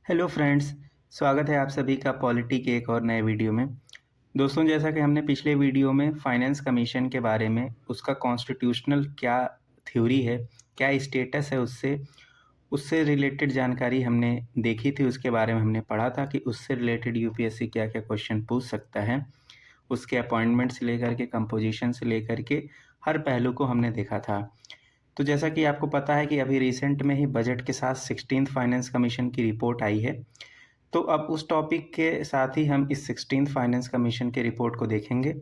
Hello friends, स्वागत है आप सभी का पॉलिटी के एक और नए वीडियो में। दोस्तों, जैसा कि हमने पिछले वीडियो में फाइनेंस कमीशन के बारे में उसका कॉन्स्टिट्यूशनल क्या थ्योरी है, क्या स्टेटस है, उससे उससे रिलेटेड जानकारी हमने देखी थी। उसके बारे में हमने पढ़ा था कि उससे रिलेटेड यूपीएससी क्या-क्या क्वेश्चन पूछ सकता है। उसके अपॉइंटमेंट से लेकर के कंपोजिशन से लेकर के हर पहलू को हमने देखा था। तो जैसा कि आपको पता है कि अभी रिसेंट में ही बजट के साथ 16th फाइनेंस कमीशन की रिपोर्ट आई है। तो अब उस टॉपिक के साथ ही हम इस 16th फाइनेंस कमीशन के रिपोर्ट को देखेंगे।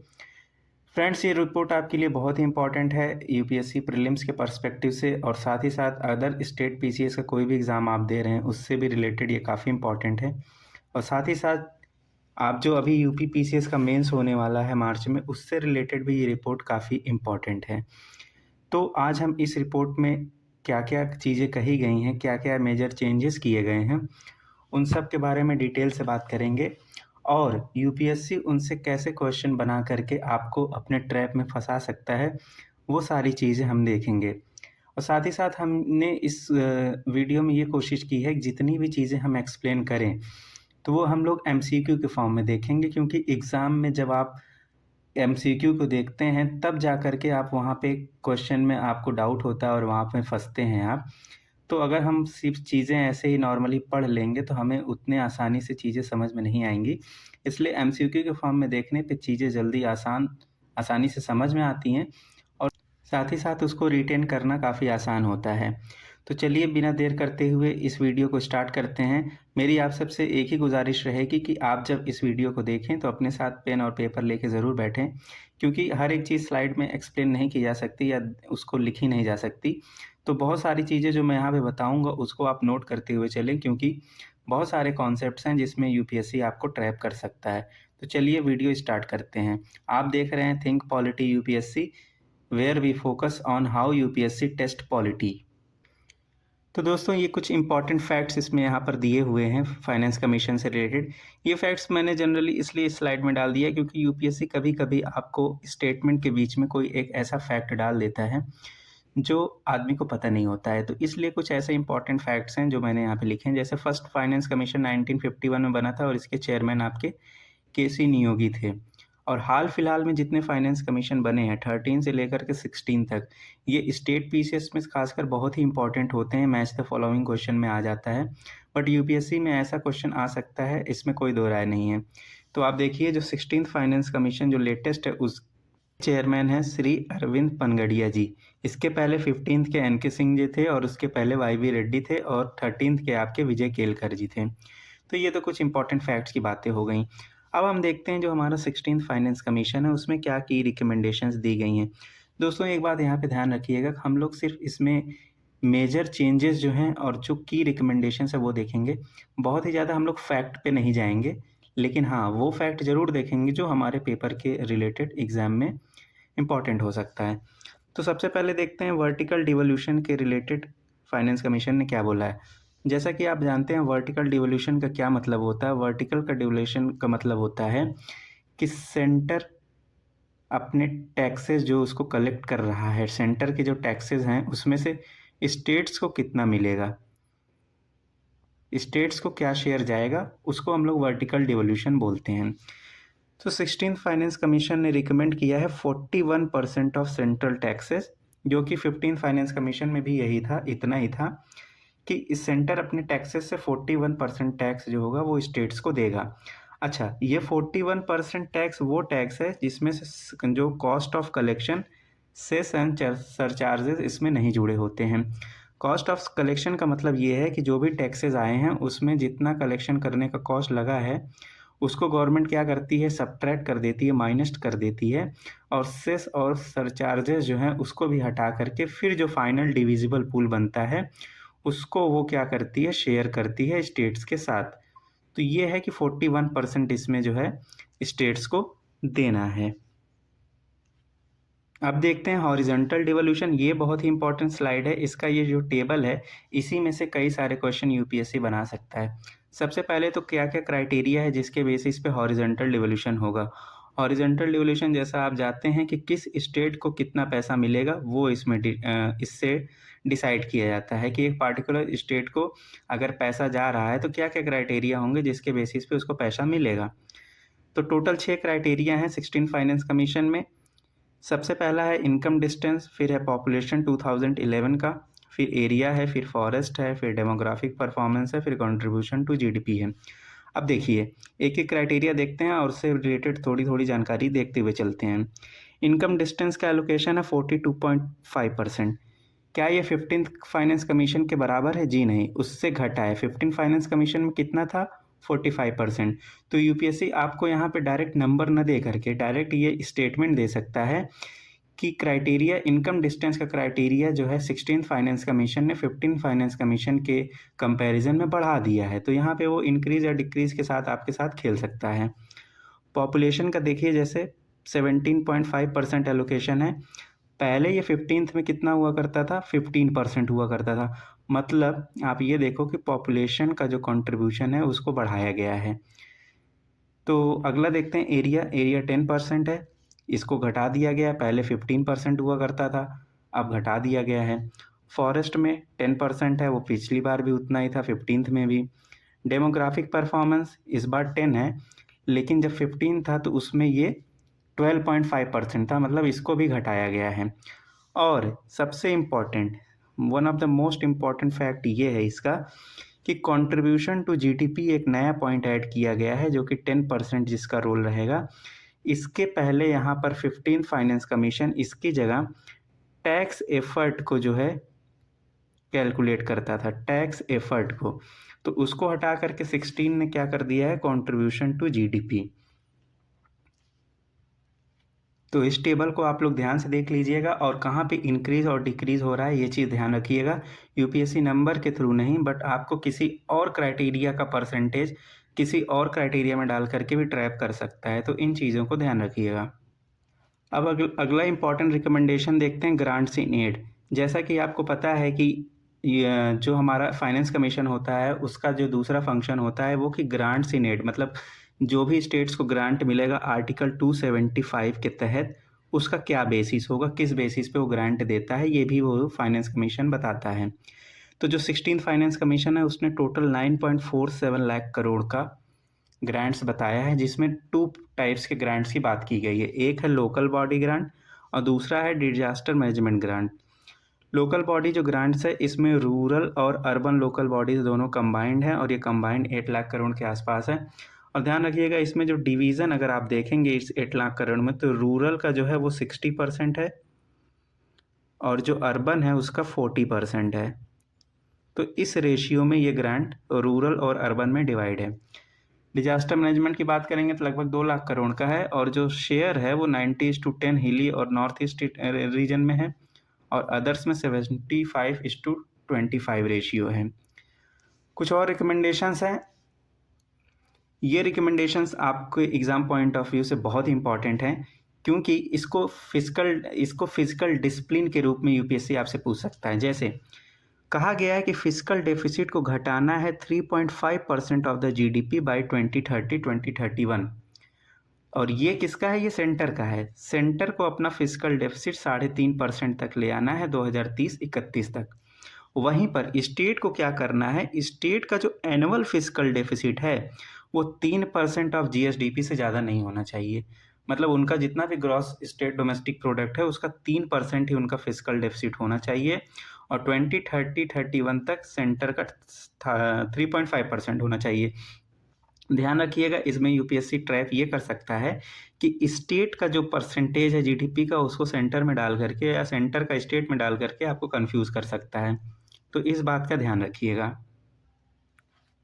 फ्रेंड्स, ये रिपोर्ट आपके लिए बहुत ही इंपॉर्टेंट है यूपीएससी प्रीलिम्स के पर्सपेक्टिव से, और साथ ही साथ अदर स्टेट पीसीएस का कोई भी एग्ज़ाम आप दे रहे हैं उससे भी रिलेटेड ये काफ़ी इंपॉर्टेंट है। और साथ ही साथ आप जो अभी यूपी पीसीएस का मेंस होने वाला है मार्च में, उससे रिलेटेड भी ये रिपोर्ट काफ़ी इंपॉर्टेंट है। तो आज हम इस रिपोर्ट में क्या-क्या चीज़ें कही गई हैं, क्या-क्या मेजर चेंजेस किए गए हैं, उन सब के बारे में डिटेल से बात करेंगे। और यूपीएससी उनसे कैसे क्वेश्चन बना करके आपको अपने ट्रैप में फंसा सकता है, वो सारी चीज़ें हम देखेंगे। और साथ ही साथ हमने इस वीडियो में ये कोशिश की है कि जितनी भी चीज़ें हम एक्सप्लेन करें, तो वो हम लोग एमसीक्यू के फॉर्म में देखेंगे, क्योंकि एग्ज़ाम में जब आप एमसीक्यू को देखते हैं तब जा कर के आप वहाँ पे क्वेश्चन में आपको डाउट होता है और वहाँ पे फँसते हैं आप। तो अगर हम सिर्फ़ चीज़ें ऐसे ही नॉर्मली पढ़ लेंगे तो हमें उतने आसानी से चीज़ें समझ में नहीं आएँगी। इसलिए एमसीक्यू के फॉर्म में देखने पे चीज़ें जल्दी आसानी से समझ में आती हैं, और साथ ही साथ उसको रिटेन करना काफ़ी आसान होता है। तो चलिए बिना देर करते हुए इस वीडियो को स्टार्ट करते हैं। मेरी आप सबसे एक ही गुज़ारिश रहेगी कि आप जब इस वीडियो को देखें तो अपने साथ पेन और पेपर लेके ज़रूर बैठें, क्योंकि हर एक चीज़ स्लाइड में एक्सप्लेन नहीं की जा सकती या उसको लिखी नहीं जा सकती। तो बहुत सारी चीज़ें जो मैं यहाँ पे बताऊँगा उसको आप नोट करते हुए चलें, क्योंकि बहुत सारे कॉन्सेप्ट्स हैं जिसमें यूपीएससी आपको ट्रैप कर सकता है। तो चलिए वीडियो स्टार्ट करते हैं। आप देख रहे हैं think polity UPSC, where we focus on how UPSC test polity. तो दोस्तों, ये कुछ इंपॉर्टेंट फैक्ट्स इसमें यहाँ पर दिए हुए हैं फाइनेंस कमीशन से रिलेटेड। ये फैक्ट्स मैंने जनरली इसलिए इस स्लाइड में डाल दिया है क्योंकि यूपीएससी कभी-कभी आपको स्टेटमेंट के बीच में कोई एक ऐसा फैक्ट डाल देता है जो आदमी को पता नहीं होता है। तो इसलिए कुछ ऐसे इंपॉर्टेंट फैक्ट्स हैं जो मैंने यहाँ पे लिखे हैं। जैसे फर्स्ट फाइनेंस कमीशन 1951 में बना था और इसके चेयरमैन आपके केसी नियोगी थे। और हाल-फिलहाल में जितने फाइनेंस कमीशन बने हैं 13 से लेकर के 16 तक, ये स्टेट पीसीएस में खासकर बहुत ही इंपॉर्टेंट होते हैं। मैच द फॉलोइंग क्वेश्चन में आ जाता है। बट यूपीएससी में ऐसा क्वेश्चन आ सकता है, इसमें कोई दो राय नहीं है। तो आप देखिए, जो 16th फाइनेंस कमीशन जो लेटेस्ट है उस चेयरमैन हैं श्री अरविंद पनगड़िया जी। इसके पहले 15th के एनके सिंह जी थे, और उसके पहले वाईवी रेड्डी थे, और 13th के आपके विजय केलकर जी थे। तो ये तो कुछ इंपॉर्टेंट फैक्ट्स की बातें हो गई। अब हम देखते हैं जो हमारा 16th फाइनेंस कमीशन है उसमें क्या की रिकमेंडेशंस दी गई हैं। दोस्तों, एक बात यहाँ पे ध्यान रखिएगा, हम लोग सिर्फ इसमें मेजर चेंजेस जो हैं और जो की रिकमेंडेशंस है वो देखेंगे। बहुत ही ज़्यादा हम लोग फैक्ट पे नहीं जाएँगे, लेकिन हाँ, वो फैक्ट ज़रूर देखेंगे जो हमारे पेपर के रिलेटेड एग्ज़ाम में इम्पॉर्टेंट हो सकता है। तो सबसे पहले देखते हैं वर्टिकल डिवोल्यूशन के रिलेटेड फाइनेंस कमीशन ने क्या बोला है। जैसा कि आप जानते हैं वर्टिकल डिवोल्यूशन का क्या मतलब होता है। वर्टिकल का डिवोल्यूशन का मतलब होता है कि सेंटर अपने टैक्सेस जो उसको कलेक्ट कर रहा है, सेंटर के जो टैक्सेस हैं उसमें से स्टेट्स को कितना मिलेगा, स्टेट्स को क्या शेयर जाएगा, उसको हम लोग वर्टिकल डिवोल्यूशन बोलते हैं। तो 16th फाइनेंस कमीशन ने रिकमेंड किया है 41% ऑफ सेंट्रल टैक्सेस, जो कि 15th फाइनेंस कमीशन में भी यही था, इतना ही था कि इस सेंटर अपने टैक्सेस से 41% टैक्स जो होगा वो स्टेट्स को देगा। अच्छा, ये 41% टैक्स वो टैक्स है जिसमें से जो cost of collection cess and surcharges इसमें नहीं जुड़े होते हैं। कॉस्ट ऑफ कलेक्शन का मतलब ये है कि जो भी टैक्सेस आए हैं उसमें जितना कलेक्शन करने का कॉस्ट लगा है उसको गवर्नमेंट क्या करती है, सब्ट्रैक्ट कर देती है, माइनस कर देती है, और सेस और सरचार्जेस जो हैं उसको भी हटा करके फिर जो फाइनल डिविजिबल पूल बनता है उसको वो क्या करती है, शेयर करती है स्टेट्स के साथ। तो ये है कि 41% इसमें जो है स्टेट्स को देना है। अब देखते हैं हॉरिजॉन्टल डिवोल्यूशन। ये बहुत ही इंपॉर्टेंट स्लाइड है। इसका ये जो टेबल है इसी में से कई सारे क्वेश्चन यूपीएससी बना सकता है। सबसे पहले तो क्या क्या क्राइटेरिया है जिसके बेसिस पे हॉरिजॉन्टल डिवोल्यूशन होगा। हॉरिजॉन्टल डिवोल्यूशन जैसा आप जानते हैं कि किस स्टेट को कितना पैसा मिलेगा वो इसमें इससे डिसाइड किया जाता है कि एक पार्टिकुलर स्टेट को अगर पैसा जा रहा है तो क्या क्या क्राइटेरिया होंगे जिसके बेसिस पे उसको पैसा मिलेगा। तो टोटल 6 क्राइटेरिया हैं 16 फाइनेंस कमीशन में। सबसे पहला है इनकम डिस्टेंस, फिर है पॉपुलेशन 2011 का, फिर एरिया है, फिर फॉरेस्ट है, फिर डेमोग्राफिक परफॉर्मेंस है, फिर कंट्रीब्यूशन टू जीडीपी है। अब देखिए एक एक क्राइटेरिया देखते हैं और उससे रिलेटेड थोड़ी थोड़ी जानकारी देखते हुए चलते हैं। इनकम डिस्टेंस का एलोकेशन है 42.5%। क्या ये 15th फाइनेंस कमीशन के बराबर है? जी नहीं, उससे घटा है। 15 फाइनेंस कमीशन में कितना था? 45%। तो यूपीएससी आपको यहाँ पे डायरेक्ट नंबर न दे करके डायरेक्ट ये स्टेटमेंट दे सकता है कि क्राइटेरिया इनकम डिस्टेंस का क्राइटेरिया जो है 16th फाइनेंस कमीशन ने 15 फाइनेंस कमीशन के कंपैरिजन में बढ़ा दिया है। तो यहाँ पे वो इंक्रीज या डिक्रीज के साथ आपके साथ खेल सकता है। पॉपुलेशन का देखिए जैसे 17.5% एलोकेशन है। पहले ये 15th में कितना हुआ करता था? 15% हुआ करता था। मतलब आप ये देखो कि पॉपुलेशन का जो कंट्रीब्यूशन है उसको बढ़ाया गया है। तो अगला देखते हैं एरिया 10% है, इसको घटा दिया गया। पहले 15% हुआ करता था, अब घटा दिया गया है। फॉरेस्ट में 10% है, वो पिछली बार भी उतना ही था, 15th में भी। डेमोग्राफिक परफॉर्मेंस इस बार 10 है, लेकिन जब 15 था तो उसमें ये 12.5% था, मतलब इसको भी घटाया गया है। और सबसे important, one of the most important fact ये है इसका कि कंट्रीब्यूशन टू जीडीपी एक नया पॉइंट ऐड किया गया है जो कि 10% जिसका रोल रहेगा। इसके पहले यहाँ पर 15th फाइनेंस कमीशन इसकी जगह टैक्स एफर्ट को जो है कैलकुलेट करता था, टैक्स एफर्ट को। तो उसको हटा करके 16 ने क्या कर दिया है? Contribution to GDP. तो इस टेबल को आप लोग ध्यान से देख लीजिएगा और कहाँ पे इंक्रीज और डिक्रीज हो रहा है ये चीज़ ध्यान रखिएगा। यूपीएससी नंबर के थ्रू नहीं, बट आपको किसी और क्राइटेरिया का परसेंटेज किसी और क्राइटेरिया में डाल करके भी ट्रैप कर सकता है, तो इन चीज़ों को ध्यान रखिएगा। अब अगला इंपॉर्टेंट रिकमेंडेशन देखते हैं, ग्रांट्स इन एड। जैसा कि आपको पता है कि जो हमारा फाइनेंस कमीशन होता है उसका जो दूसरा फंक्शन होता है वो कि ग्रांट्स इन एड, मतलब जो भी स्टेट्स को ग्रांट मिलेगा आर्टिकल 275 के तहत उसका क्या बेसिस होगा, किस बेसिस पे वो ग्रांट देता है, ये भी वो फाइनेंस कमीशन बताता है। तो जो 16th फाइनेंस कमीशन है उसने टोटल 9.47 लाख करोड़ का ग्रांट्स बताया है, जिसमें 2 टाइप्स के ग्रांट्स की बात की गई है। एक है लोकल बॉडी ग्रांट और दूसरा है disaster management grant. Local body जो ग्रांट्स है इसमें रूरल और अर्बन लोकल बॉडीज दोनों कंबाइंड हैं और ये कंबाइंड 8 लाख करोड़ के आसपास है। और ध्यान रखिएगा इसमें जो डिवीज़न अगर आप देखेंगे इस 8 लाख करोड़ में, तो रूरल का जो है वो 60% है और जो अर्बन है उसका 40% है। तो इस रेशियो में ये ग्रांट रूरल और अर्बन में डिवाइड है। डिजास्टर मैनेजमेंट की बात करेंगे तो लगभग 2 लाख करोड़ का है और जो शेयर है वो 90:10 हिली और नॉर्थ ईस्ट रीजन में है और अदर्स में 75:25 रेशियो है। कुछ और रिकमेंडेशंस हैं। ये रिकमेंडेशंस आपके एग्ज़ाम पॉइंट ऑफ व्यू से बहुत ही इंपॉर्टेंट हैं, क्योंकि इसको फिजिकल डिसिप्लिन के रूप में यूपीएससी आपसे पूछ सकता है। जैसे कहा गया है कि फिजिकल डेफिसिट को घटाना है 3.5% ऑफ द जीडीपी बाय 2030-2031। और ये किसका है? ये सेंटर का है। सेंटर को अपना फिजिकल डेफिसिट 3.5% तक ले आना है 2030-31 तक। वहीं पर स्टेट को क्या करना है? स्टेट का जो एनुअल फिजिकल डेफिसिट है वो 3% ऑफ जीएसडीपी से ज़्यादा नहीं होना चाहिए। मतलब उनका जितना भी ग्रॉस स्टेट डोमेस्टिक प्रोडक्ट है उसका 3% ही उनका फिजिकल डेफिसिट होना चाहिए और 2030-31 तक सेंटर का 3.5% होना चाहिए। ध्यान रखिएगा इसमें यूपीएससी ट्रैप ये कर सकता है कि स्टेट का जो परसेंटेज है जीडीपी का उसको सेंटर में डाल करके या सेंटर का स्टेट में डाल करके आपको कंफ्यूज कर सकता है, तो इस बात का ध्यान रखिएगा।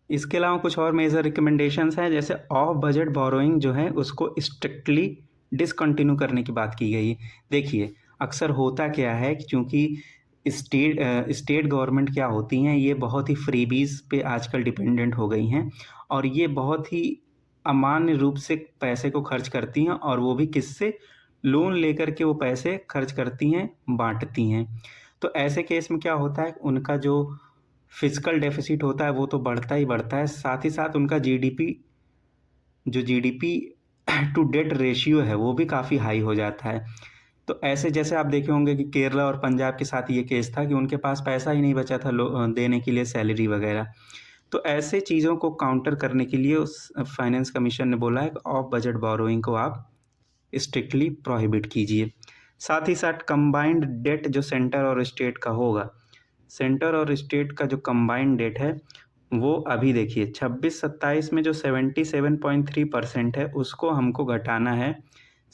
इसके अलावा कुछ और मेजर रिकमेंडेशंस हैं, जैसे ऑफ बजट बोरोइंग जो है उसको स्ट्रिक्टली डिसकंटिन्यू करने की बात की गई। देखिए अक्सर होता क्या है कि चूँकि स्टेट गवर्नमेंट क्या होती हैं, ये बहुत ही फ्रीबीज पे आजकल डिपेंडेंट हो गई हैं और ये बहुत ही अमान्य रूप से पैसे को खर्च करती हैं और वो भी किससे? लोन लेकर के वो पैसे खर्च करती हैं, बांटती हैं। तो ऐसे केस में क्या होता है, उनका जो फिजिकल डेफिसिट होता है वो तो बढ़ता ही बढ़ता है, साथ ही साथ उनका जीडीपी टू डेट रेशियो है वो भी काफ़ी हाई हो जाता है। तो ऐसे जैसे आप देखे होंगे कि केरला और पंजाब के साथ ये केस था कि उनके पास पैसा ही नहीं बचा था देने के लिए सैलरी वगैरह। तो ऐसे चीज़ों को काउंटर करने के लिए उस फाइनेंस कमीशन ने बोला है कि ऑफ बजट बोरोइंग को आप स्ट्रिक्टली प्रोहिबिट कीजिए। साथ ही साथ कंबाइंड डेट जो सेंटर और स्टेट का होगा, सेंटर और स्टेट का जो कंबाइंड डेट है वो अभी देखिए 26-27 में जो 77.3% है उसको हमको घटाना है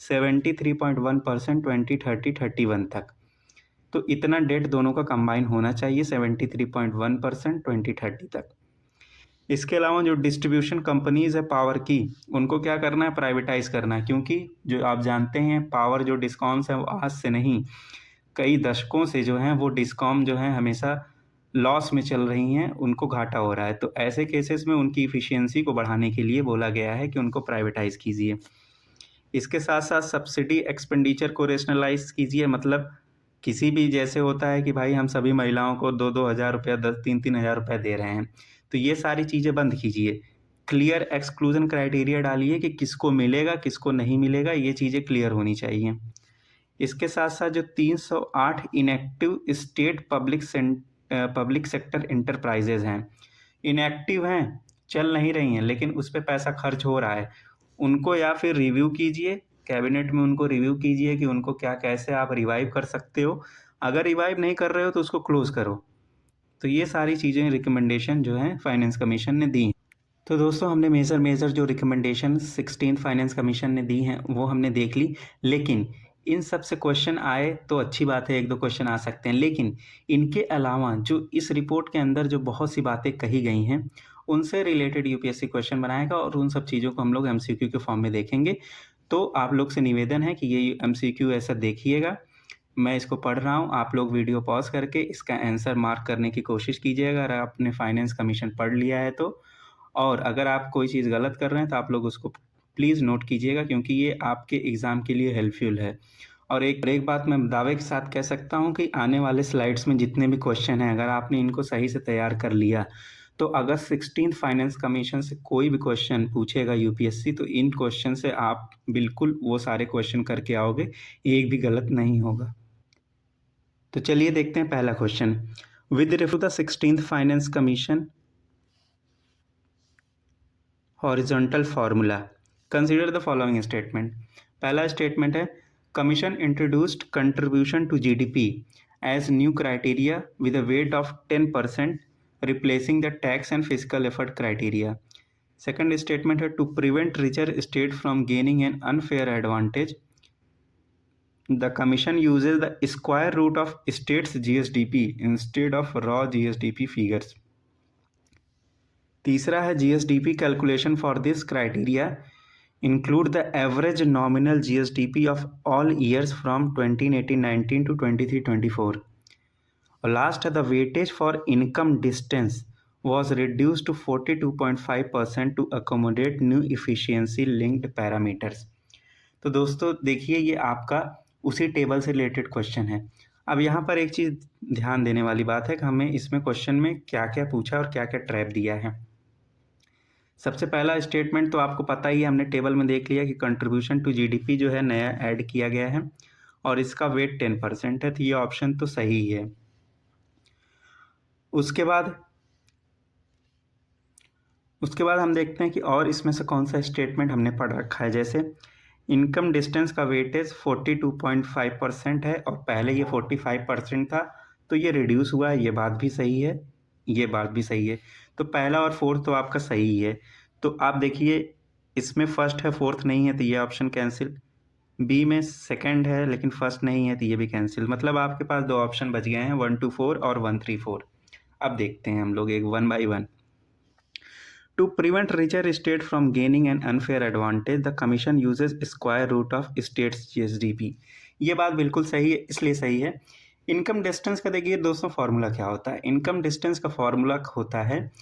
73.1% 2030-31 तक। तो इतना डेट दोनों का कंबाइन होना चाहिए 73.1% 2030 तक। इसके अलावा जो डिस्ट्रीब्यूशन कंपनीज़ है पावर की, उनको क्या करना है, प्राइवेटाइज़ करना है, क्योंकि जो आप जानते हैं पावर जो डिस्कॉम्स हैं वो आज से नहीं कई दशकों से जो हैं वो डिस्कॉम जो हैं हमेशा लॉस में चल रही हैं, उनको घाटा हो रहा है। तो ऐसे केसेस में उनकी इफ़िशियंसी को बढ़ाने के लिए बोला गया है कि उनको प्राइवेटाइज़ कीजिए। इसके साथ-साथ सब्सिडी एक्सपेंडिचर को रेशनलाइज़ कीजिए, मतलब किसी भी जैसे होता है कि भाई हम सभी महिलाओं को 2-2 हज़ार रुपया 3-3 हज़ार रुपया दे रहे हैं, तो ये सारी चीज़ें बंद कीजिए। क्लियर एक्सक्लूज़न क्राइटेरिया डालिए कि किसको मिलेगा, किसको नहीं मिलेगा, ये चीज़ें क्लियर होनी चाहिए। इसके साथ-साथ जो 308 inactive state public sector enterprises हैं, इनएक्टिव हैं, चल नहीं रही हैं, लेकिन उस पे पैसा खर्च हो रहा है, उनको या फिर रिव्यू कीजिए, कैबिनेट में उनको रिव्यू कीजिए कि उनको क्या कैसे आप रिवाइव कर सकते हो। अगर रिवाइव नहीं कर रहे हो तो उसको क्लोज़ करो। तो ये सारी चीज़ें रिकमेंडेशन जो हैं फाइनेंस कमीशन ने दी हैं। तो दोस्तों हमने मेजर जो रिकमेंडेशन 16th फाइनेंस कमीशन ने दी हैं वो हमने देख ली, लेकिन इन सब से क्वेश्चन आए तो अच्छी बात है, 1-2 क्वेश्चन आ सकते हैं, लेकिन इनके अलावा जो इस रिपोर्ट के अंदर जो बहुत सी बातें कही गई हैं उनसे रिलेटेड यूपीएससी क्वेश्चन बनाएगा और उन सब चीज़ों को हम लोग एमसीक्यू के फॉर्म में देखेंगे। तो आप लोग से निवेदन है कि ये एमसीक्यू ऐसा देखिएगा, मैं इसको पढ़ रहा हूँ, आप लोग वीडियो पॉज़ करके इसका आंसर मार्क करने की कोशिश कीजिएगा अगर आपने फाइनेंस कमीशन पढ़ लिया है तो। और अगर आप कोई चीज़ गलत कर रहे हैं तो आप लोग उसको प्लीज़ नोट कीजिएगा, क्योंकि ये आपके एग्ज़ाम के लिए हेल्पफुल है। और एक बात मैं दावे के साथ कह सकता हूँ कि आने वाले स्लाइड्स में जितने भी क्वेश्चन हैं, अगर आपने इनको सही से तैयार कर लिया, तो अगर 16th फाइनेंस कमीशन से कोई भी क्वेश्चन पूछेगा यूपीएससी, तो इन क्वेश्चन से आप बिल्कुल वो सारे क्वेश्चन करके आओगे, एक भी गलत नहीं होगा। तो चलिए देखते हैं पहला question. With refer to the 16th finance commission horizontal formula, consider the following statement. पहला स्टेटमेंट है, commission introduced contribution to GDP as new criteria with a weight of 10%, replacing the tax and physical effort criteria. Second statement है, to prevent richer state from gaining an unfair advantage, the commission uses the square root of states GSDP instead of raw GSDP figures. तीसरा है, GSDP calculation for this criteria include the average nominal GSDP of all years from 2018-19 to 23-24। और last है, the weightage for income distance was reduced to 42.5% to accommodate new efficiency linked parameters। तो दोस्तों देखिए ये आपका उसी टेबल से related question है। अब यहाँ पर एक चीज़ ध्यान देने वाली बात है कि हमें इसमें क्वेश्चन में क्या क्या पूछा और क्या क्या ट्रैप दिया है। सबसे पहला स्टेटमेंट तो आपको पता ही है, हमने टेबल में देख लिया कि कंट्रीब्यूशन टू जीडीपी जो है नया ऐड किया गया है और इसका वेट 10% है, तो ये ऑप्शन तो सही है। उसके बाद हम देखते हैं कि और इसमें से कौन सा स्टेटमेंट हमने पढ़ रखा है। जैसे इनकम डिस्टेंस का वेटेज 42.5% है और पहले ये 45% था, तो ये रिड्यूस हुआ है, ये बात भी सही है, ये बात भी सही है। तो पहला और फोर्थ तो आपका सही है। तो आप देखिए इसमें फर्स्ट है फोर्थ नहीं है, तो ये ऑप्शन कैंसिल। बी में सेकंड है लेकिन फर्स्ट नहीं है, तो ये भी कैंसिल। मतलब आपके पास दो ऑप्शन बच गए हैं, 1 2 4 और 1 3 4। अब देखते हैं हम लोग एक 1 by 1। To prevent richer state from gaining an unfair advantage, the commission uses square root of state's GSDP। ये बात बिल्कुल सही है, इसलिए सही है। इनकम डिस्टेंस का देखिए दोस्तों फॉर्मूला क्या होता है। इनकम डिस्टेंस का फॉर्मूला होता है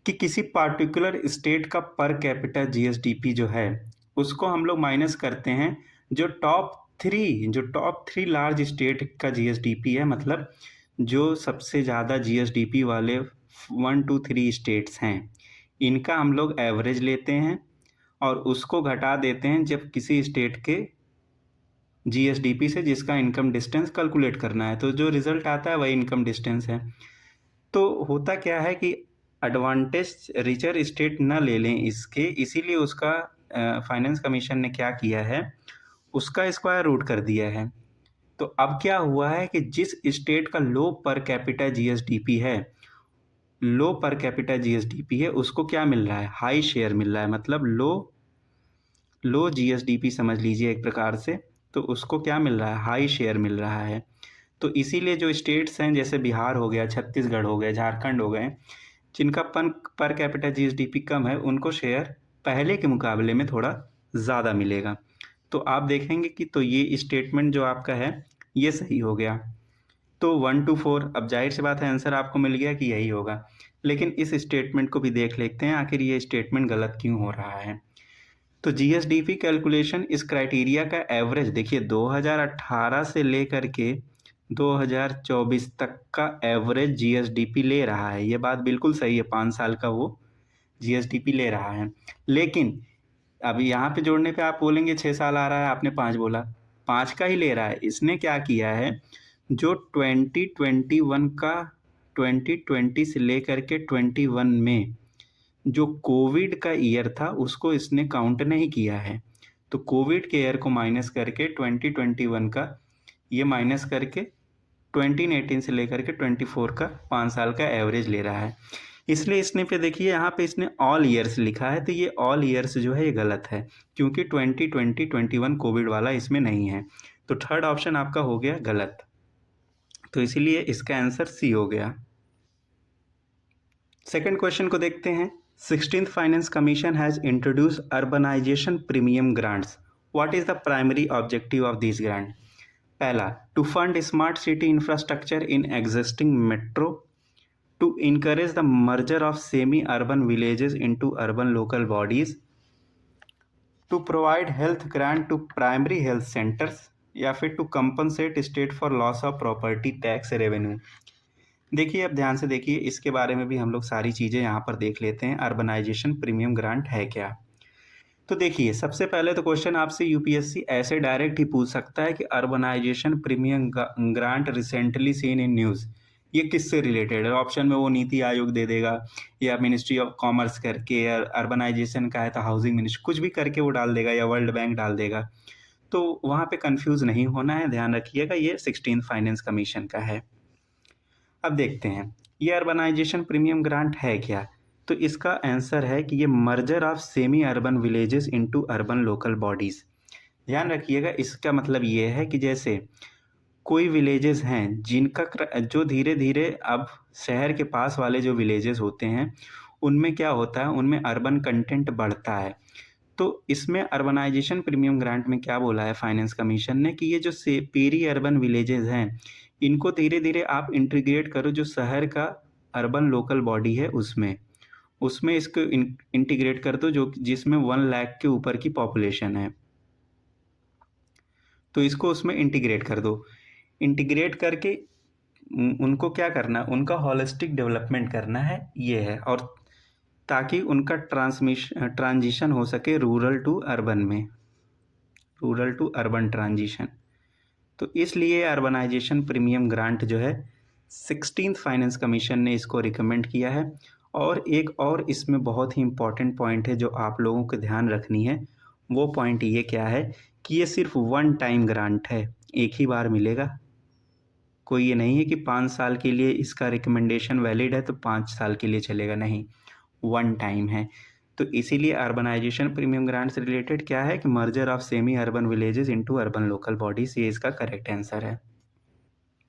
कि किसी पार्टिकुलर स्टेट का पर कैपिटा जीएसडीपी जो है उसको हम लोग माइनस करते हैं जो टॉप थ्री लार्ज स्टेट का जीएसडीपी है, मतलब जो सबसे ज़्यादा जीएसडीपी वाले 1 2 3 स्टेट्स हैं, इनका हम लोग एवरेज लेते हैं और उसको घटा देते हैं जब किसी स्टेट के जीएसडीपी से, जिसका इनकम डिस्टेंस कैलकुलेट करना है। तो जो रिजल्ट आता है वही इनकम डिस्टेंस है। तो होता क्या है कि एडवांटेज रिचर स्टेट न ले लें इसके, इसीलिए उसका फाइनेंस कमीशन ने क्या किया है, उसका स्क्वायर रूट कर दिया है। तो अब क्या हुआ है कि जिस स्टेट का लो पर कैपिटा जीएसडीपी है, लो पर कैपिटा जीएसडीपी है, उसको क्या मिल रहा है, हाई शेयर मिल रहा है। मतलब लो जीएसडीपी समझ लीजिए एक प्रकार से, तो उसको क्या मिल रहा है, हाई शेयर मिल रहा है। तो इसीलिए जो स्टेट्स हैं जैसे बिहार हो गया, छत्तीसगढ़ हो गए, झारखंड हो गए, जिनका पर कैपिटा जीएसडीपी कम है, उनको शेयर पहले के मुकाबले में थोड़ा ज़्यादा मिलेगा। तो आप देखेंगे कि तो ये स्टेटमेंट जो आपका है ये सही हो गया। तो 1 to 4, अब जाहिर सी बात है आंसर आपको मिल गया कि यही होगा। लेकिन इस स्टेटमेंट को भी देख लेते हैं, आखिर ये स्टेटमेंट गलत क्यों हो रहा है। तो जीएसडीपी कैलकुलेशन इस क्राइटेरिया का एवरेज देखिए 2018 से लेकर के 2024 तक का एवरेज जीएसडीपी ले रहा है। ये बात बिल्कुल सही है, 5 साल का वो जीएसडीपी ले रहा है। लेकिन अभी यहाँ पे जोड़ने पे आप बोलेंगे 6 साल आ रहा है, आपने 5 बोला, 5 का ही ले रहा है। इसने क्या किया है, जो 2021 का 2020 से लेकर के 21 में जो कोविड का ईयर था उसको इसने काउंट नहीं किया है। तो कोविड के ईयर को माइनस करके 2021 का ये माइनस करके 2018 से लेकर के 24 का 5 साल का एवरेज ले रहा है। इसलिए इसने पे देखिए यहाँ पे इसने ऑल ईयर्स लिखा है, तो ये ऑल ईयर्स जो है ये गलत है, क्योंकि 2020-21 कोविड वाला इसमें नहीं है। तो थर्ड ऑप्शन आपका हो गया गलत, तो इसीलिए इसका आंसर सी हो गया। सेकंड क्वेश्चन को देखते हैं। 16th finance commission has introduce urbanisation premium grants, what is the primary objective of this grant. पहला, to fund smart city infrastructure in existing metro, to encourage the merger of semi-urban villages into urban local bodies, to provide health grant to primary health centers, या फिर to compensate state for loss of property tax revenue। देखिए अब ध्यान से देखिए, इसके बारे में भी हम लोग सारी चीज़ें यहाँ पर देख लेते हैं। अर्बनाइजेशन प्रीमियम ग्रांट है क्या। तो देखिए सबसे पहले तो क्वेश्चन आपसे यूपीएससी ऐसे डायरेक्ट ही पूछ सकता है कि urbanization premium grant recently seen in news, ये किससे रिलेटेड है। ऑप्शन में वो नीति आयोग दे देगा, या मिनिस्ट्री ऑफ कॉमर्स करके, या अर्बनाइजेशन का है तो हाउसिंग मिनिस्ट्री, कुछ भी करके वो डाल देगा, या वर्ल्ड बैंक डाल देगा। तो वहाँ पे कंफ्यूज नहीं होना है, ध्यान रखिएगा ये 16th फाइनेंस कमीशन का है। अब देखते हैं ये अर्बनाइजेशन प्रीमियम ग्रांट है क्या। तो इसका आंसर है कि ये merger of semi urban villages into urban local bodies. ध्यान रखिएगा, इसका मतलब ये है कि जैसे कोई विलेजेस हैं जिनका जो धीरे धीरे अब शहर के पास वाले जो विलेजेस होते हैं उनमें क्या होता है, उनमें अर्बन कंटेंट बढ़ता है। तो इसमें अर्बनाइजेशन प्रीमियम ग्रांट में क्या बोला है फाइनेंस कमीशन ने, कि ये जो से पेरी अर्बन विलेजेस हैं इनको धीरे धीरे आप इंटीग्रेट करो, जो शहर का अर्बन लोकल बॉडी है उसमें उसमें इसको इंटीग्रेट कर दो, जो जिसमें 1 लाख के ऊपर की पॉपुलेशन है, तो इसको उसमें इंटीग्रेट कर दो। इंटीग्रेट करके उनको क्या करना, उनका होलिस्टिक डेवलपमेंट करना है, ये है। और ताकि उनका ट्रांजिशन हो सके रूरल टू अर्बन में, रूरल टू अर्बन ट्रांजिशन। तो इसलिए अर्बनाइजेशन प्रीमियम ग्रांट जो है 16th फाइनेंस कमीशन ने इसको रिकमेंड किया है। और एक और इसमें बहुत ही इम्पॉर्टेंट पॉइंट है जो आप लोगों को ध्यान रखनी है, वो पॉइंट ये क्या है कि ये सिर्फ 1 टाइम ग्रांट है, एक ही बार मिलेगा। कोई ये नहीं है कि 5 साल के लिए इसका रिकमेंडेशन वैलिड है तो 5 साल के लिए चलेगा, नहीं, 1 टाइम है। तो इसीलिए अर्बनाइजेशन प्रीमियम ग्रांट से रिलेटेड क्या है कि merger of semi urban villages into urban local bodies, ये इसका करेक्ट आंसर है।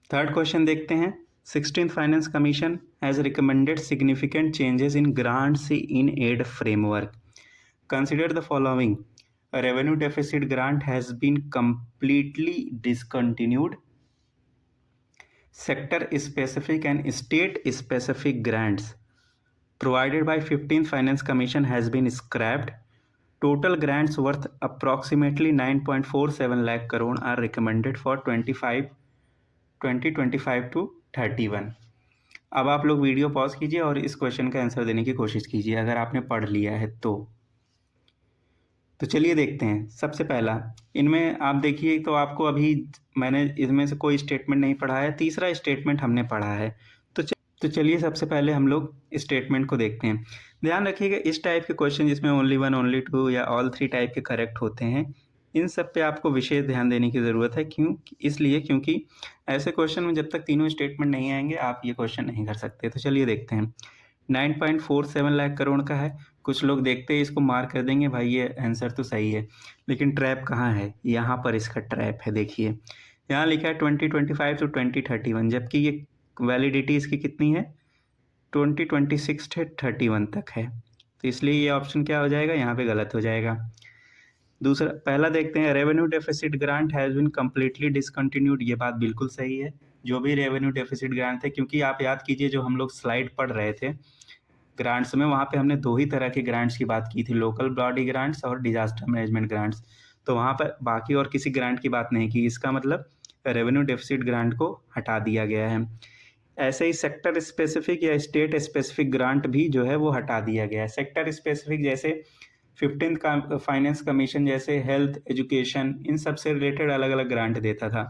थर्ड क्वेश्चन देखते हैं। 16th finance commission has recommended significant changes in grants in aid framework, consider the following. Revenue deficit grant has been completely discontinued, sector specific and state specific grants provided by 15th finance commission has been scrapped, total grants worth approximately 9.47 lakh crore are recommended for 2025 to 31। अब आप लोग video pause कीजिए और इस question का answer देने की कोशिश कीजिए अगर आपने पढ़ लिया है तो। तो चलिए देखते हैं। सबसे पहला इनमें आप देखिए तो आपको अभी मैंने इसमें से कोई स्टेटमेंट नहीं पढ़ा है, तीसरा स्टेटमेंट हमने पढ़ा है। तो चलिए सबसे पहले हम लोग स्टेटमेंट को देखते हैं। ध्यान रखिएगा इस टाइप के क्वेश्चन जिसमें ओनली वन, ओनली टू या ऑल थ्री टाइप के करेक्ट होते हैं, इन सब पे आपको विशेष ध्यान देने की ज़रूरत है। क्यों? इसलिए क्योंकि ऐसे क्वेश्चन में जब तक तीनों स्टेटमेंट नहीं आएंगे आप ये क्वेश्चन नहीं कर सकते। तो चलिए देखते हैं। 9.47 लाख करोड़ का है। कुछ लोग देखते ही इसको मार कर देंगे, भाई ये आंसर तो सही है, लेकिन ट्रैप कहाँ है? यहाँ पर इसका ट्रैप है। देखिए यहाँ लिखा है 2025 to 2031, जबकि ये वैलिडिटी इसकी कितनी है? 2026 से 31 तक है। तो इसलिए ये ऑप्शन क्या हो जाएगा? यहाँ पे गलत हो जाएगा। दूसरा पहला देखते हैं, revenue deficit grant has been completely discontinued. ये बात बिल्कुल सही है। जो भी रेवेन्यू डेफिसिट ग्रांट थे, क्योंकि आप याद कीजिए जो हम लोग स्लाइड पढ़ रहे थे ग्रांट्स में, वहाँ पे हमने दो ही तरह के ग्रांट्स की बात की थी, लोकल बॉडी ग्रांट्स और डिजास्टर मैनेजमेंट ग्रांट्स। तो वहाँ पर बाकी और किसी ग्रांट की बात नहीं की। इसका मतलब रेवेन्यू डेफिसिट ग्रांट को हटा दिया गया है। ऐसे ही सेक्टर स्पेसिफिक या स्टेट स्पेसिफिक ग्रांट भी जो है वो हटा दिया गया है। सेक्टर स्पेसिफिक जैसे 15th का फाइनेंस कमीशन जैसे हेल्थ, एजुकेशन, इन सब से रिलेटेड अलग अलग ग्रांट देता था,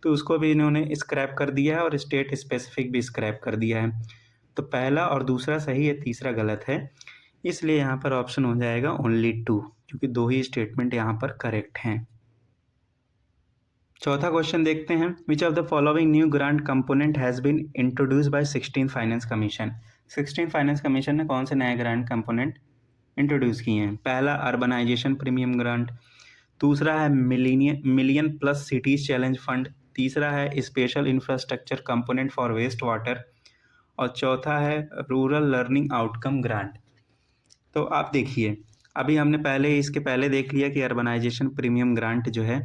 तो उसको भी इन्होंने स्क्रैप कर दिया है और स्टेट स्पेसिफिक भी स्क्रैप कर दिया है। तो पहला और दूसरा सही है, तीसरा गलत है। इसलिए यहाँ पर ऑप्शन हो जाएगा ओनली टू, क्योंकि दो ही स्टेटमेंट यहाँ पर करेक्ट हैं। चौथा क्वेश्चन देखते हैं। Which of the following new grant component has been introduce by 16th finance commission. 16th finance commission ने कौन से नए ग्रांट कंपोनेंट इंट्रोड्यूस किए हैं? पहला अर्बनाइजेशन प्रीमियम ग्रांट, दूसरा है million plus cities challenge fund, तीसरा है special infrastructure component for waste water, और चौथा है रूरल लर्निंग आउटकम ग्रांट। तो आप देखिए अभी हमने इसके पहले देख लिया कि अर्बनाइजेशन प्रीमियम ग्रांट जो है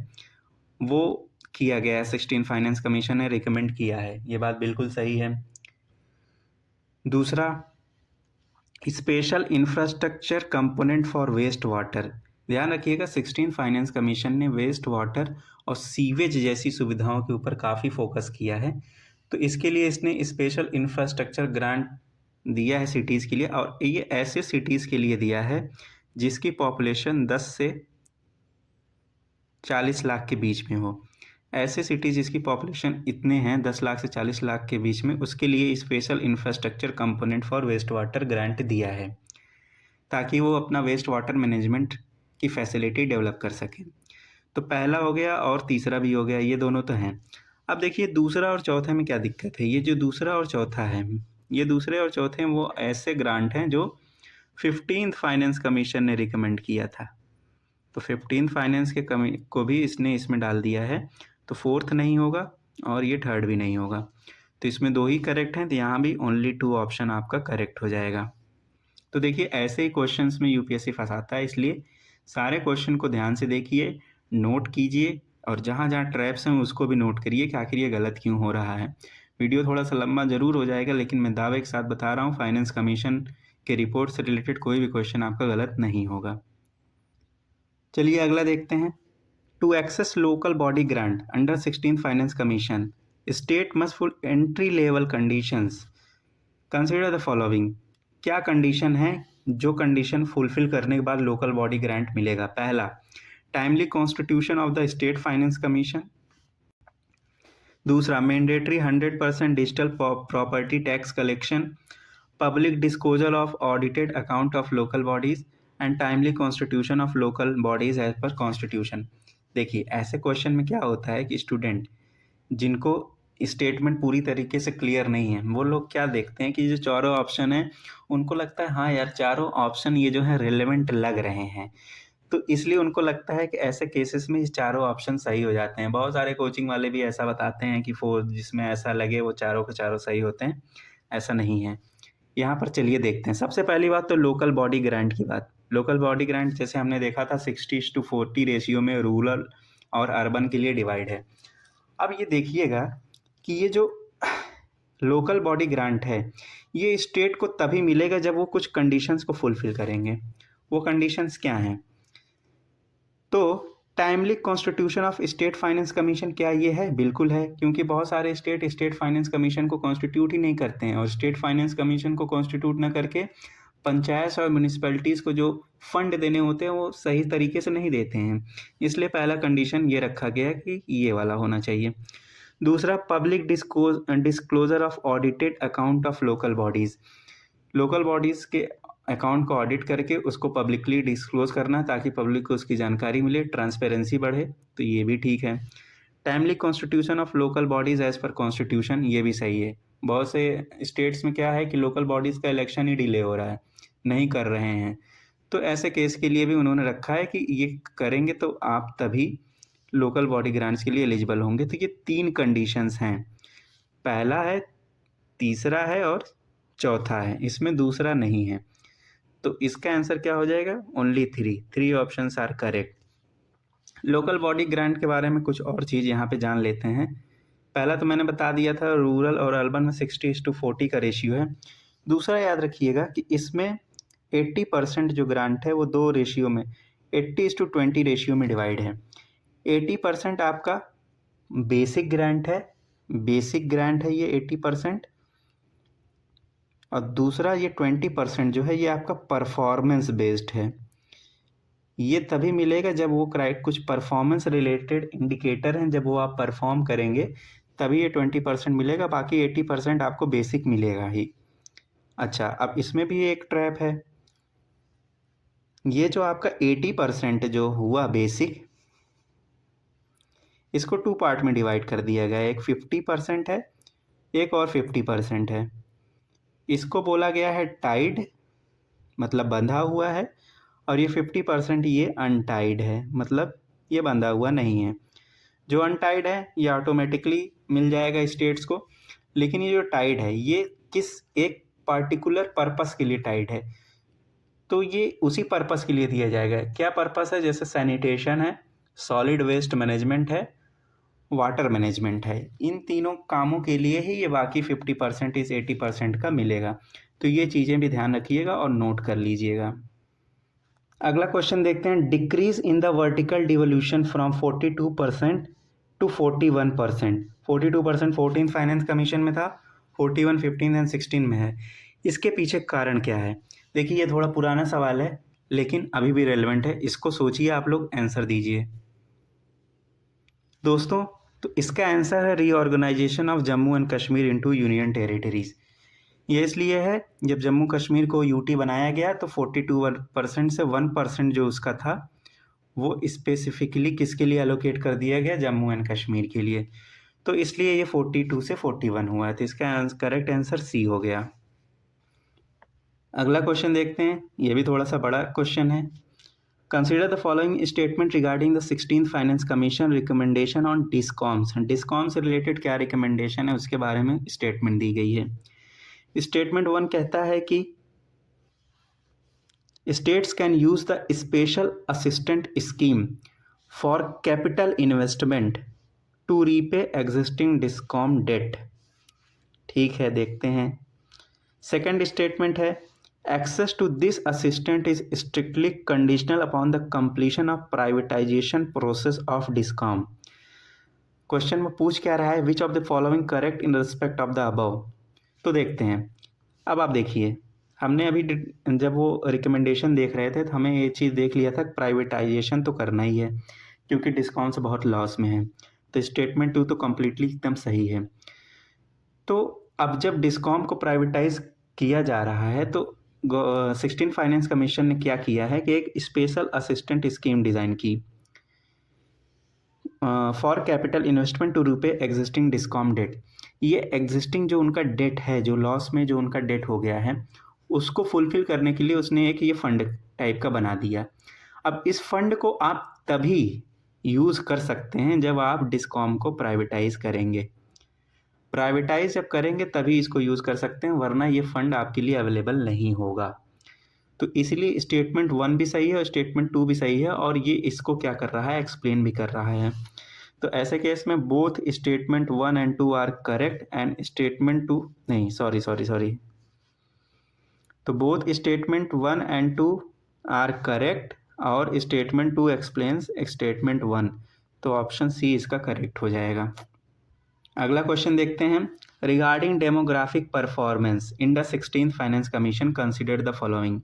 वो किया गया है, 16 फाइनेंस कमीशन ने रिकमेंड किया है, ये बात बिल्कुल सही है। दूसरा special infrastructure component for waste water, ध्यान रखिएगा 16 फाइनेंस कमीशन ने वेस्ट वाटर और सीवेज जैसी सुविधाओं के ऊपर काफ़ी फोकस किया है, तो इसके लिए इसने स्पेशल इंफ्रास्ट्रक्चर ग्रांट दिया है सिटीज़ के लिए, और ये ऐसे सिटीज़ के लिए दिया है जिसकी पॉपुलेशन 10 से 40 लाख के बीच में हो। ऐसे सिटीज़ जिसकी पॉपुलेशन इतने हैं 10 लाख से 40 लाख के बीच में, उसके लिए special infrastructure component for waste water grant दिया है, ताकि वो अपना वेस्ट वाटर मैनेजमेंट की फैसिलिटी डेवलप कर सकें। तो पहला हो गया और तीसरा भी हो गया, ये दोनों तो हैं। अब देखिए दूसरा और चौथे में क्या दिक्कत है। ये जो दूसरा और चौथा है, ये दूसरे और चौथे हैं वो ऐसे ग्रांट हैं जो 15th फाइनेंस कमीशन ने रिकमेंड किया था, तो 15th फाइनेंस के को भी इसने इसमें डाल दिया है, तो फोर्थ नहीं होगा और ये थर्ड भी नहीं होगा। तो इसमें दो ही करेक्ट हैं, तो यहाँ भी ओनली टू ऑप्शन आपका करेक्ट हो जाएगा। तो देखिए ऐसे ही क्वेश्चंस में यूपीएससी फंसाता है, इसलिए सारे क्वेश्चन को ध्यान से देखिए, नोट कीजिए, और जहाँ जहाँ ट्रैप्स हैं उसको भी नोट करिए कि आखिर ये गलत क्यों हो रहा है। वीडियो थोड़ा सा लंबा ज़रूर हो जाएगा, लेकिन मैं दावे के साथ बता रहा हूँ फाइनेंस कमीशन के रिपोर्ट से रिलेटेड कोई भी क्वेश्चन आपका गलत नहीं होगा। चलिए अगला देखते हैं। To access local body grant under 16th finance commission, state must full entry level conditions, consider the following. क्या कंडीशन है जो कंडीशन फुलफिल करने के बाद लोकल बॉडी ग्रांट मिलेगा? पहला, timely constitution of the state finance commission, दूसरा mandatory 100% digital property tax collection, public disclosure of audited account of local bodies, and timely constitution of local bodies as per constitution. देखिए ऐसे question में क्या होता है कि स्टूडेंट जिनको statement पूरी तरीके से क्लियर नहीं है, वो लोग क्या देखते हैं कि जो चारों ऑप्शन है उनको लगता है हाँ यार चारों ऑप्शन ये जो है रिलेवेंट लग रहे हैं, तो इसलिए उनको लगता है कि ऐसे केसेस में ये चारों ऑप्शन सही हो जाते हैं। बहुत सारे कोचिंग वाले भी ऐसा बताते हैं कि जिसमें ऐसा लगे वो चारों के चारों सही होते हैं, ऐसा नहीं है। यहाँ पर चलिए देखते हैं। सबसे पहली बात तो लोकल बॉडी ग्रांट की बात। लोकल बॉडी ग्रांट जैसे हमने देखा था 60:40 रेशियो में रूरल और अर्बन के लिए डिवाइड है। अब ये देखिएगा कि ये जो लोकल बॉडी ग्रांट है ये स्टेट को तभी मिलेगा जब वो कुछ कंडीशंस को फुलफिल करेंगे। वो कंडीशंस क्या हैं? तो timely constitution of state finance commission, क्या ये है? बिल्कुल है, क्योंकि बहुत सारे स्टेट फाइनेंस कमीशन को कॉन्स्टिट्यूट ही नहीं करते हैं, और स्टेट फाइनेंस कमीशन को कॉन्स्टिट्यूट न करके पंचायत और म्यूनिसिपैलिटीज़ को जो फंड देने होते हैं वो सही तरीके से नहीं देते हैं, इसलिए पहला कंडीशन ये रखा गया है कि ये वाला होना चाहिए। दूसरा, public disclosure of audited account of local bodies. Local bodies के अकाउंट को ऑडिट करके उसको पब्लिकली डिस्क्लोज करना ताकि पब्लिक को उसकी जानकारी मिले, ट्रांसपेरेंसी बढ़े, तो ये भी ठीक है। Timely constitution of local bodies as per constitution, ये भी सही है। बहुत से स्टेट्स में क्या है कि लोकल बॉडीज़ का इलेक्शन ही डिले हो रहा है, नहीं कर रहे हैं, तो ऐसे केस के लिए भी उन्होंने रखा है कि ये करेंगे तो आप तभी लोकल बॉडी ग्रांट्स के लिए एलिजिबल होंगे। तो ये 3 कंडीशंस हैं, पहला है, तीसरा है और चौथा है, इसमें दूसरा नहीं है। तो इसका आंसर क्या हो जाएगा? Only 3 options are correct. Local body grant के बारे में कुछ और चीज़ यहाँ पे जान लेते हैं। पहला तो मैंने बता दिया था, रूरल और अर्बन में 60:40 का रेशियो है। दूसरा याद रखिएगा कि इसमें 80% जो ग्रांट है वो 2 रेशियो में 80:20 रेशियो में डिवाइड है। 80% आपका बेसिक ग्रांट है, ये 80%, और दूसरा ये 20% जो है ये आपका परफॉर्मेंस बेस्ड है। ये तभी मिलेगा जब वो कुछ परफॉर्मेंस रिलेटेड इंडिकेटर हैं, जब वो आप परफॉर्म करेंगे तभी ये 20% मिलेगा, बाकी 80% आपको बेसिक मिलेगा ही। अच्छा, अब इसमें भी एक ट्रैप है। ये जो आपका 80% जो हुआ बेसिक, इसको 2 पार्ट में डिवाइड कर दिया गया है, एक 50% है, एक और 50% है। इसको बोला गया है टाइड, मतलब बंधा हुआ है, और ये 50% ये अनटाइड है, मतलब ये बंधा हुआ नहीं है। जो अनटाइड है ये ऑटोमेटिकली मिल जाएगा स्टेट्स को, लेकिन ये जो टाइड है ये किस एक पार्टिकुलर पर्पस के लिए टाइड है, तो ये उसी पर्पस के लिए दिया जाएगा। क्या पर्पस है? जैसे सैनिटेशन है, सॉलिड वेस्ट मैनेजमेंट है, वाटर मैनेजमेंट है, इन तीनों कामों के लिए ही ये बाकी 50% इस 80% का मिलेगा। तो ये चीज़ें भी ध्यान रखिएगा और नोट कर लीजिएगा। अगला क्वेश्चन देखते हैं, decrease in the vertical devolution from 42% to 41%। 42% 14th finance commission में था, 41 15 एंड 16 में है। इसके पीछे कारण क्या है? देखिए, ये थोड़ा पुराना सवाल है लेकिन अभी भी रेलेवेंट है, इसको सोचिए, आप लोग आंसर दीजिए दोस्तों। तो इसका आंसर है reorganization of Jammu and Kashmir into union territories. ये इसलिए है, जब जम्मू कश्मीर को यूटी बनाया गया तो 42% से 1% जो उसका था वो स्पेसिफिकली किसके लिए एलोकेट कर दिया गया? जम्मू एंड कश्मीर के लिए। तो इसलिए ये 42 से 41 हुआ है, तो इसका करेक्ट आंसर सी हो गया। अगला क्वेश्चन देखते हैं, ये भी थोड़ा सा बड़ा क्वेश्चन है। Consider the following statement regarding the 16th finance commission recommendation on discoms. Discom से रिलेटेड क्या रिकमेंडेशन है उसके बारे में स्टेटमेंट दी गई है। स्टेटमेंट 1 कहता है कि states can use the special assistant scheme for capital investment to repay existing discom debt। ठीक है, देखते हैं। सेकंड स्टेटमेंट है, access to this assistant is strictly conditional upon the completion of privatization process of discom। Question में पूछ क्या रहा है? विच of the following correct in respect of the above. तो देखते हैं। अब आप देखिए, हमने अभी जब वो रिकमेंडेशन देख रहे थे तो हमें ये चीज़ देख लिया था, प्राइवेटाइजेशन तो करना ही है क्योंकि डिस्काउंट्स बहुत लॉस में है। तो स्टेटमेंट 2 तो कम्प्लीटली एकदम सही है। तो अब जब डिस्कॉम को प्राइवेटाइज किया जा रहा है तो 16 फाइनेंस कमीशन ने क्या किया है कि एक स्पेशल असिस्टेंट स्कीम डिज़ाइन की for capital investment to repay existing discom debt. ये एग्जिस्टिंग जो उनका डेट है, जो लॉस में जो उनका डेट हो गया है, उसको फुलफिल करने के लिए उसने एक ये फंड टाइप का बना दिया। अब इस फंड को आप तभी यूज़ कर सकते हैं जब आप डिस्कॉम को प्राइवेटाइज करेंगे। प्राइवेटाइज जब करेंगे तभी इसको यूज़ कर सकते हैं, वरना ये फंड आपके लिए अवेलेबल नहीं होगा। तो इसलिए स्टेटमेंट 1 भी सही है और स्टेटमेंट 2 भी सही है, और ये इसको क्या कर रहा है? एक्सप्लेन भी कर रहा है। तो ऐसे केस में both statement 1 and 2 are correct and statement 2 नहीं, सॉरी, तो both statement 1 and 2 are correct और स्टेटमेंट 2 एक्सप्लेन्स स्टेटमेंट 1। तो ऑप्शन सी इसका करेक्ट हो जाएगा। अगला क्वेश्चन देखते हैं। Regarding demographic performance in the 16th finance commission consider the following.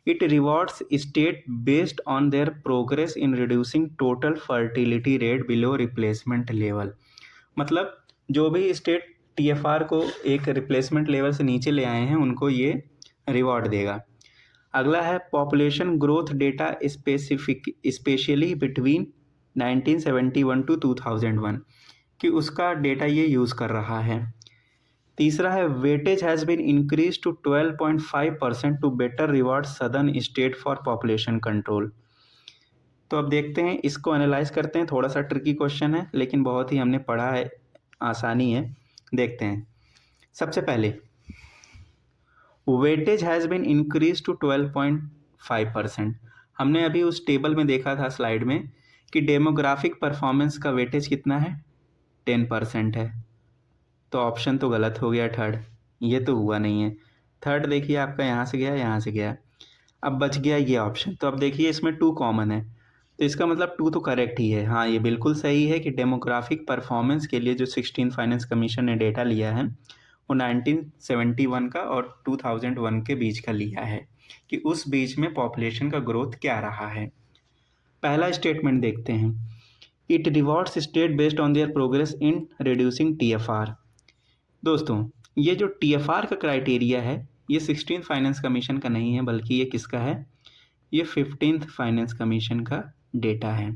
It rewards state based on their progress in reducing total fertility rate below replacement level. मतलब जो भी स्टेट टीएफआर को एक रिप्लेसमेंट लेवल से नीचे ले आए हैं उनको ये रिवॉर्ड देगा। अगला है population growth data specific specially between 1971 to 2001 कि उसका डेटा ये यूज़ कर रहा है। तीसरा है weightage has been increase to 12.5% to better reward southern state for population control. तो अब देखते हैं, इसको एनालाइज करते हैं। थोड़ा सा ट्रिकी क्वेश्चन है लेकिन बहुत ही हमने पढ़ा है, आसानी है। देखते हैं। सबसे पहले weightage has been increase to 12.5%। हमने अभी उस टेबल में देखा था स्लाइड में कि डेमोग्राफिक परफॉर्मेंस का वेटेज कितना है, 10% है। तो ऑप्शन तो गलत हो गया थर्ड, ये तो हुआ नहीं है। थर्ड देखिए आपका यहाँ से गया, यहाँ से गया, अब बच गया ये ऑप्शन। तो अब देखिए इसमें 2 कॉमन है, तो इसका मतलब 2 तो करेक्ट ही है। हाँ, ये बिल्कुल सही है कि डेमोग्राफिक परफॉर्मेंस के लिए जो 16 फाइनेंस कमीशन ने डेटा लिया है वो 1971 का और 2001 के बीच का लिया है कि उस बीच में पॉपुलेशन का ग्रोथ क्या रहा है। पहला स्टेटमेंट देखते हैं। It rewards state based on their progress in reducing TFR. दोस्तों, ये जो टीएफआर का क्राइटेरिया है ये 16th फाइनेंस कमीशन का नहीं है, बल्कि ये किसका है, ये 15th फाइनेंस कमीशन का डेटा है।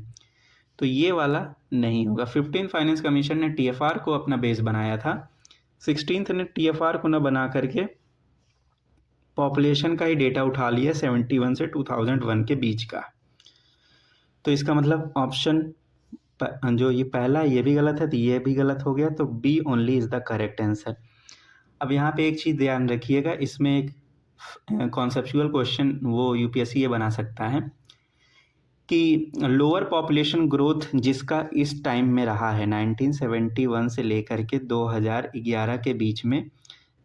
तो ये वाला नहीं होगा। 15th फाइनेंस कमीशन ने टीएफआर को अपना बेस बनाया था, 16th ने टीएफआर को न बना करके पॉपुलेशन का ही डेटा उठा लिया 71 से 2001 के बीच का। तो इसका मतलब ऑप्शन जो ये पहला ये भी गलत है, तो ये भी गलत हो गया, तो B only is the correct answer. अब यहाँ पे एक चीज़ ध्यान रखिएगा, इसमें एक कॉन्सेप्चुअल क्वेश्चन वो यूपीएससी ये बना सकता है कि लोअर पॉपुलेशन ग्रोथ जिसका इस टाइम में रहा है 1971 से लेकर के 2011 के बीच में,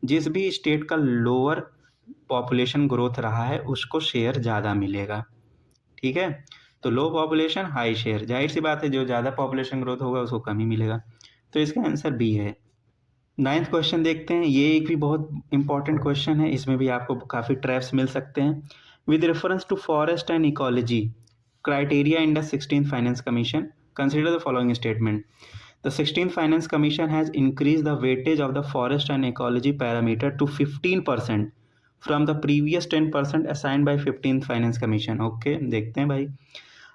जिस भी स्टेट का लोअर पॉपुलेशन ग्रोथ रहा है उसको शेयर ज़्यादा मिलेगा। ठीक है, तो लो पॉपुलेशन हाई शेयर, जाहिर सी बात है जो ज़्यादा पॉपुलेशन ग्रोथ होगा उसको कम ही मिलेगा। तो इसका आंसर बी है। 9th क्वेश्चन देखते हैं। ये एक भी बहुत इंपॉर्टेंट क्वेश्चन है, इसमें भी आपको काफ़ी ट्रैप्स मिल सकते हैं। With reference to forest and ecology criteria in the 16th finance commission consider the following statement. The 16th finance commission has increase the weightage of the forest and ecology parameter to 15% from the previous 10% assigned by 15th finance commission. Okay, देखते हैं भाई।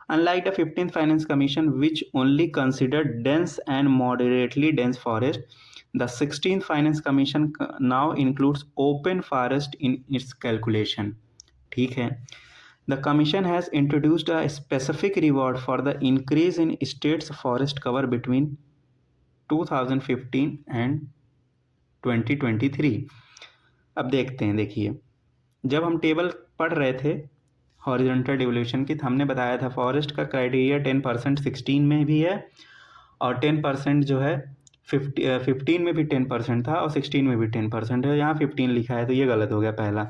Unlike the 15th Finance Commission, which only considered dense and moderately dense forest, the 16th Finance Commission now includes open forest in its calculation. ठीक है, the Commission has introduced a specific reward for the increase in states' forest cover between 2015 and 2023. अब देखते हैं। देखिए, जब हम table पढ़ रहे थे हॉरिजॉन्टल डिवोल्यूशन की, हमने बताया था फॉरेस्ट का क्राइटेरिया 10% 16 में भी है और 10% जो है 15 में भी 10% था और 16 में भी 10% है। यहाँ 15 लिखा है तो ये गलत हो गया पहला।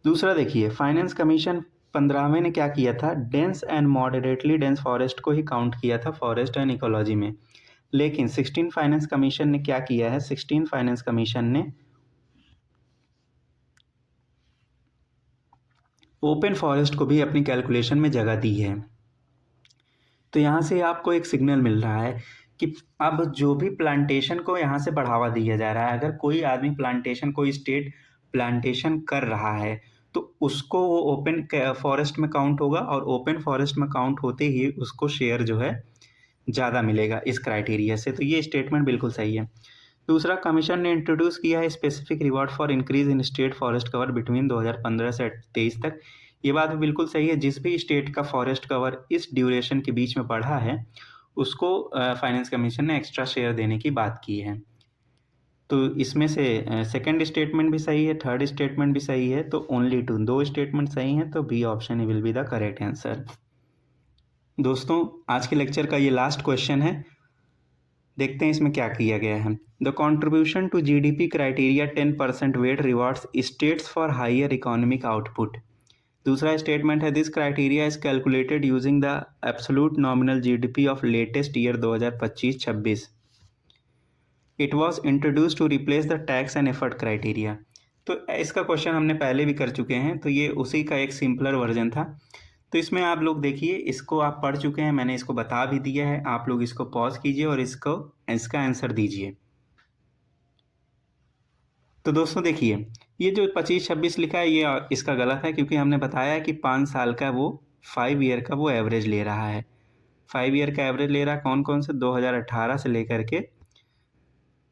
दूसरा देखिए, फाइनेंस कमीशन 15वें ने क्या किया था, dense and moderately dense forest को ही काउंट किया था फॉरेस्ट एंड इकोलॉजी में। लेकिन 16 फाइनेंस कमीशन ने क्या किया है, 16 फाइनेंस कमीशन ने ओपन फॉरेस्ट को भी अपनी कैलकुलेशन में जगह दी है। तो यहाँ से आपको एक सिग्नल मिल रहा है कि अब जो भी प्लांटेशन को यहाँ से बढ़ावा दिया जा रहा है, अगर कोई आदमी प्लांटेशन, कोई स्टेट प्लांटेशन कर रहा है तो उसको वो ओपन फॉरेस्ट में काउंट होगा और ओपन फॉरेस्ट में काउंट होते ही उसको शेयर जो है ज़्यादा मिलेगा इस क्राइटेरिया से। तो ये स्टेटमेंट बिल्कुल सही है। दूसरा, कमीशन ने इंट्रोड्यूस किया है specific reward for increase in state forest cover between 2015 से 23 तक। ये बात भी बिल्कुल सही है, जिस भी स्टेट का फॉरेस्ट कवर इस ड्यूरेशन के बीच में बढ़ा है उसको फाइनेंस कमीशन ने एक्स्ट्रा शेयर देने की बात की है। तो इसमें से सेकंड स्टेटमेंट भी सही है, थर्ड स्टेटमेंट भी सही है, तो ओनली 2 स्टेटमेंट सही हैं, तो B option will be the correct answer. दोस्तों, आज के लेक्चर का ये लास्ट क्वेश्चन है, देखते हैं इसमें क्या किया गया है। The contribution to GDP criteria 10% weight rewards states for higher economic output. दूसरा स्टेटमेंट है, this criteria is calculated using the absolute nominal GDP of latest year 2025-26। It was introduce to replace the tax and effort criteria. तो इसका question हमने पहले भी कर चुके हैं, तो ये उसी का एक सिंपलर वर्जन था। तो इसमें आप लोग देखिए, इसको आप पढ़ चुके हैं, मैंने इसको बता भी दिया है, आप लोग इसको पॉज कीजिए और इसका आंसर दीजिए। तो दोस्तों देखिए, ये जो 25-26 लिखा है ये इसका गलत है, क्योंकि हमने बताया कि 5 साल का वो 5 ईयर का वो एवरेज ले रहा है। 5 ईयर का एवरेज ले रहा है कौन से, 2018 से लेकर के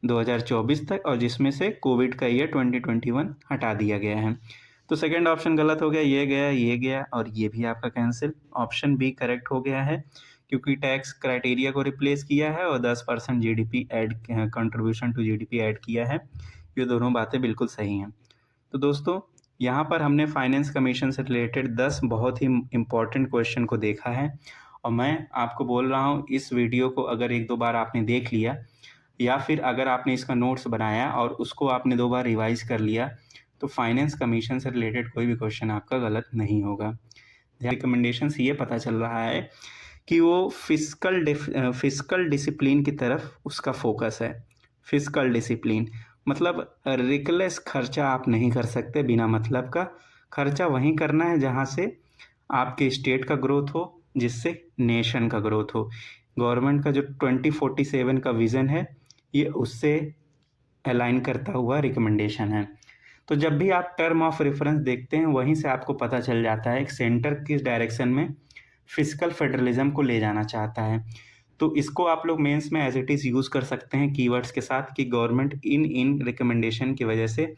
2024 तक, और जिसमें से कोविड का ईयर 2021 हटा दिया गया है। तो सेकंड ऑप्शन गलत हो गया, ये गया और ये भी आपका कैंसिल। ऑप्शन बी करेक्ट हो गया है, क्योंकि टैक्स क्राइटेरिया को रिप्लेस किया है और 10% GDP add, contribution to GDP add किया है। ये दोनों बातें बिल्कुल सही हैं। तो दोस्तों, यहाँ पर हमने फाइनेंस कमीशन से रिलेटेड 10 बहुत ही इम्पॉर्टेंट क्वेश्चन को देखा है, और मैं आपको बोल रहा हूँ, इस वीडियो को अगर 1-2 बार आपने देख लिया, या फिर अगर आपने इसका नोट्स बनाया और उसको आपने 2 बार रिवाइज कर लिया, तो फाइनेंस कमीशन से रिलेटेड कोई भी क्वेश्चन आपका गलत नहीं होगा। रिकमेंडेशन से ये पता चल रहा है कि वो फिस्कल डिसिप्लिन की तरफ उसका फोकस है। फिस्कल डिसिप्लिन मतलब रिकलेस खर्चा आप नहीं कर सकते, बिना मतलब का खर्चा वहीं करना है जहाँ से आपके स्टेट का ग्रोथ हो, जिससे नेशन का ग्रोथ हो। गवर्नमेंट का जो 2047 का विज़न है, ये उससे अलाइन करता हुआ रिकमेंडेशन है। तो जब भी आप टर्म ऑफ रेफरेंस देखते हैं, वहीं से आपको पता चल जाता है कि सेंटर किस डायरेक्शन में फिस्कल फेडरलिज्म को ले जाना चाहता है। तो इसको आप लोग मेंस में एज इट इज़ यूज़ कर सकते हैं कीवर्ड्स के साथ, कि गवर्नमेंट इन रिकमेंडेशन की वजह से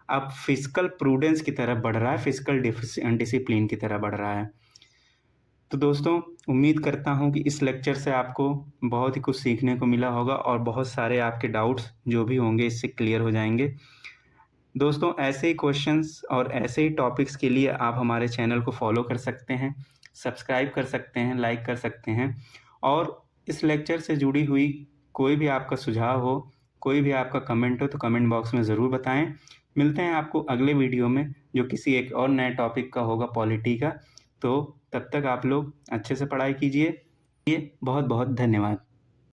अब फिस्कल प्रूडेंस की तरफ बढ़ रहा है, फिस्कल डिसिप्लिन की तरफ बढ़ रहा है। तो दोस्तों, उम्मीद करता हूँ कि इस लेक्चर से आपको बहुत ही कुछ सीखने को मिला होगा, और बहुत सारे आपके डाउट्स जो भी होंगे इससे क्लियर हो जाएंगे। दोस्तों, ऐसे ही क्वेश्चंस और ऐसे ही टॉपिक्स के लिए आप हमारे चैनल को फॉलो कर सकते हैं, सब्सक्राइब कर सकते हैं, लाइक कर सकते हैं, और इस लेक्चर से जुड़ी हुई कोई भी आपका सुझाव हो, कोई भी आपका कमेंट हो, तो कमेंट बॉक्स में ज़रूर बताएं। मिलते हैं आपको अगले वीडियो में, जो किसी एक और नए टॉपिक का होगा, पॉलिटी का। तो तब तक आप लोग अच्छे से पढ़ाई कीजिए। ये बहुत बहुत धन्यवाद।